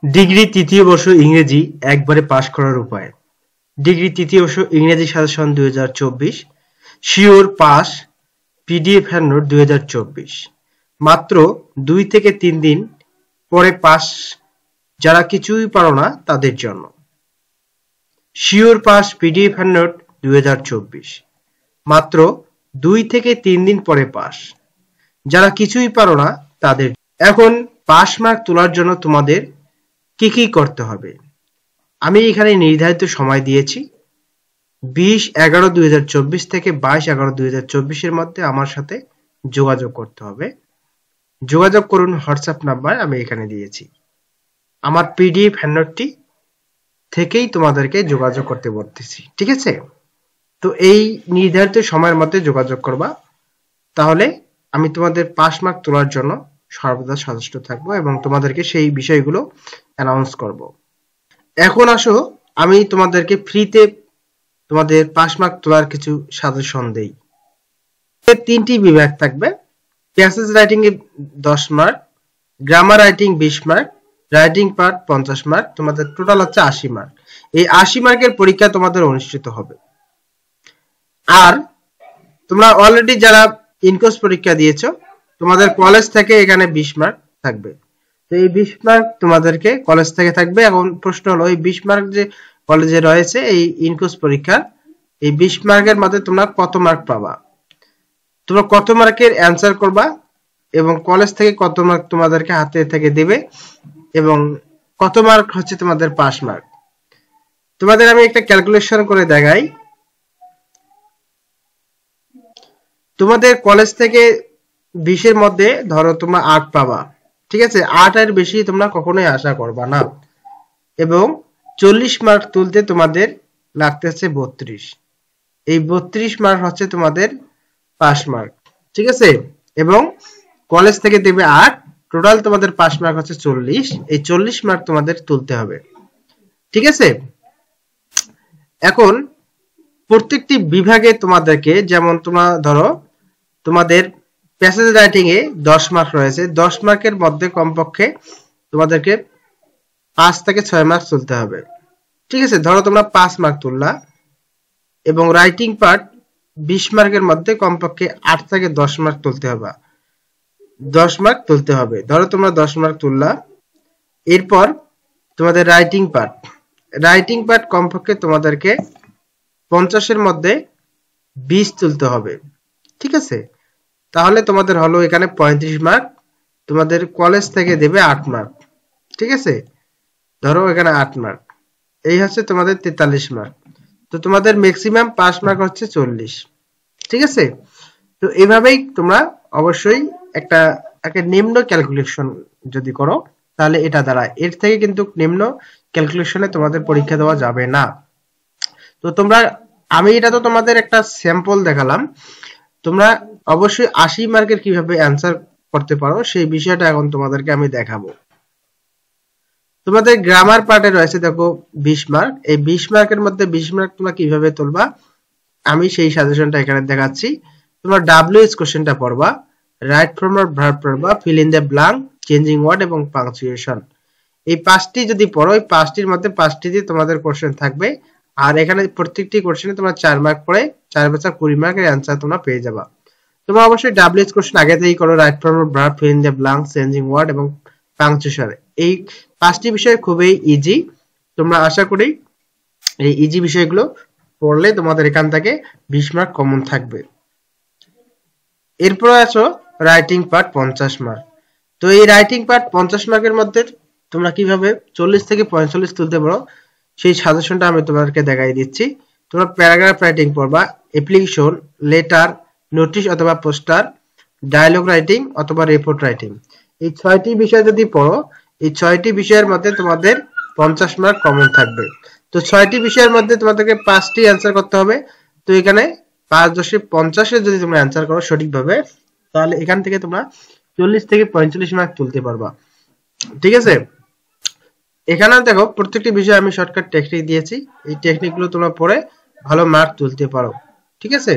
Degree তৃতীয় বর্ষ ইংরেজি একবারে পাশ করার উপায়। ডিগ্রি তৃতীয় বর্ষ ইংরেজি সাজেশন 2024, শিওর পাস পিডিএফ এর নোট 2024। মাত্র 2 থেকে 3 দিন পরে পাস, যারা কিছুই পারো না তাদের জন্য। শিওর পাস পিডিএফ এর নোট 2024, মাত্র 2 থেকে 3 দিন পরে পাস, যারা কিছুই পারো না তাদের। এখন পাস মার্ক তোলার জন্য তোমাদের কি কি করতে হবে আমি এখানে নির্ধারিত সময় দিয়েছি। 20/11/2024 থেকে 22/11/2024 এর মধ্যে আমার সাথে যোগাযোগ করতে হবে। যোগাযোগ করুন, হোয়াটসঅ্যাপ নাম্বার আমি এখানে দিয়েছি। আমার পিডিএফ হ্যান্ডনোটটি থেকেই তোমাদেরকে যোগাযোগ করতে বলতেছি, ঠিক আছে? তো এই নির্ধারিত সময়ের মধ্যে যোগাযোগ করবা, তাহলে আমি তোমাদের পাস মার্ক তোলার জন্য সর্বদা সচেষ্ট থাকবো এবং তোমাদেরকে সেই বিষয়গুলো অ্যানাউন্স করব। এখন আসো আমি তোমাদেরকে ফ্রিতে তোমাদের পাস মার্ক তোলার কিছু সাজেশন দেই। 3টি বিভাগ থাকবে। প্যাসেজ রাইটিং এ 10 mark, grammar writing 20 mark, writing part 50 mark, তোমাদের টোটাল হচ্ছে 80 মার্ক। এই 80 মার্কের পরীক্ষা তোমাদের অনুষ্ঠিত হবে। আর তোমরা অলরেডি যারা ইনকোর্স পরীক্ষা দিয়েছো, তোমাদের কলেজ থেকে এখানে 20 মার্ক থাকবে। তো এই 20 মার্ক তোমাদেরকে কলেজ থেকে থাকবে। এখন প্রশ্ন হলো, এই 20 মার্ক যে কলেজে রয়েছে এই ইনকোর্স পরীক্ষার, এই 20 মার্কের মধ্যে তোমরা কত মার্ক পাবা, তোমরা কত মার্কের অ্যান্সার করবা এবং কলেজ থেকে কত মার্ক তোমাদেরকে হাতে থেকে দেবে এবং কত মার্ক হচ্ছে তোমাদের পাস মার্ক। তোমাদের আমি একটা ক্যালকুলেশন করে দেখাই। তোমাদের কলেজ থেকে 20 এর মধ্যে ধরো তোমরা 8 পাবা, ঠিক আছে? 8 এর বেশি তোমরা কখনোই আশা করবা না। এবং 40 মার্ক তুলতে তোমাদের লাগতেছে 32। এই 32 মার্ক হচ্ছে তোমাদের পাস মার্ক, ঠিক আছে? এবং কলেজ থেকে দেবে 8, টোটাল তোমাদের পাস মার্ক হচ্ছে 40। এই 40 মার্ক তোমাদের তুলতে হবে, ঠিক আছে? এখন প্রত্যেকটি বিভাগে তোমাদেরকে, যেমন তোমরা ধরো তোমাদের প্যাসেজ রাইটিং এ 10 মার্ক রয়েছে, 10 মার্কের মধ্যে কমপক্ষে তোমাদেরকে 5 থেকে 6 মার্ক তুলতে হবে, ঠিক আছে? ধরো তোমরা 5 মার্ক তুললা এবং রাইটিং পার্ট 20 মার্কের মধ্যে কমপক্ষে 8 থেকে 10 মার্ক তুলতে হবে। 10 মার্ক তুলতে হবে। ধরো তোমরা 10 মার্ক তুললা, এরপর তোমাদের রাইটিং পার্ট কমপক্ষে তোমাদেরকে 50 এর মধ্যে 20 তুলতে হবে, ঠিক আছে? তাহলে তোমাদের হলো এখানে 35 মার্ক। তোমাদের কলেজ থেকে দেবে 8 মার্ক, ঠিক আছে? ধরো এখানে 8 মার্ক, এই হচ্ছে তোমাদের 43 মার্ক। তো তোমাদের ম্যাক্সিমাম পাস মার্ক হচ্ছে 40, ঠিক আছে? তো এভাবেই তোমরা অবশ্যই একটা নিম্ন ক্যালকুলেশন যদি করো তাহলে এটা দাঁড়ায়। এর থেকে কিন্তু নিম্ন ক্যালকুলেশনে তোমাদের পরীক্ষা দেওয়া যাবে না। তো তোমরা, আমি এটা তো তোমাদের একটা স্যাম্পল দেখালাম, তোমরা অবশ্যই 80 মার্কের কিভাবে অ্যান্সার করতে পারো সেই বিষয়টা এখন তোমাদেরকে আমি দেখাবো। তোমাদের গ্রামার পার্টে রয়েছে দেখো 20 মার্ক। এই 20 মার্কের মধ্যে 20 মার্ক তোমরা কিভাবে তুলবা আমি সেই সাজেশনটা এখানে দেখাচ্ছি। তোমরা WH কোশ্চেনটা পড়বা, রাইট ফর্ম অর ভার্ব পড়বা, fill in the blank, changing word এবং পাংচুয়েশন। এই 5টি যদি পড়ো, এই 5টির মধ্যে 5টিতে তোমাদের কোশ্চেন থাকবে। আর এখানে প্রত্যেকটি কোশ্চেনে তোমরা 4 মার্ক পড়ে 4 × 4 20 মার্কের অ্যান্সার তোমরা পেয়ে যাবা। তোমরা অবশ্যই WH কোশ্চেন আগে থেকেই করো, right form or verb, fill in the blank, changing word এবং পাংচুয়েশন। এই 5টি বিষয় খুবই ইজি। তোমরা আশা করি এই ইজি বিষয়গুলো পড়লে তোমাদের এখান থেকে 20 মার্ক কমন থাকবে। এরপর আসো রাইটিং পার্ট 50 মার্ক। তো এই রাইটিং পার্ট 50 মার্কের মধ্যে তোমরা কিভাবে 40 থেকে 45 তুলতে পারো সেই সাজেশনটা আমি তোমাদেরকে দেখাই দিচ্ছি। তোমরা প্যারাগ্রাফ রাইটিং পড়বা, অ্যাপ্লিকেশন, লেটার, নোটিশ অথবা পোস্টার, ডায়লগ রাইটিং অথবা রিপোর্ট রাইটিং। এই 6টি বিষয় যদি পড়ো, এই 6টি বিষয়ের মধ্যে তোমাদের 50 মার্ক কমন থাকবে। তো 6টি বিষয়ের মধ্যে তোমাদেরকে 5টি অ্যান্সার করতে হবে। তো এখানে 5 × 10 = 50 এর যদি তোমরা অ্যান্সার করো সঠিকভাবে, তাহলে এখান থেকে তোমরা 40 থেকে 45 মার্ক তুলতে পারবা, ঠিক আছে? এখানে দেখো প্রত্যেকটি বিষয়ে আমি শর্টকাট টেকনিক দিয়েছি। এই টেকনিকগুলো তোমরা পড়ে ভালো মার্ক তুলতে পারো, ঠিক আছে?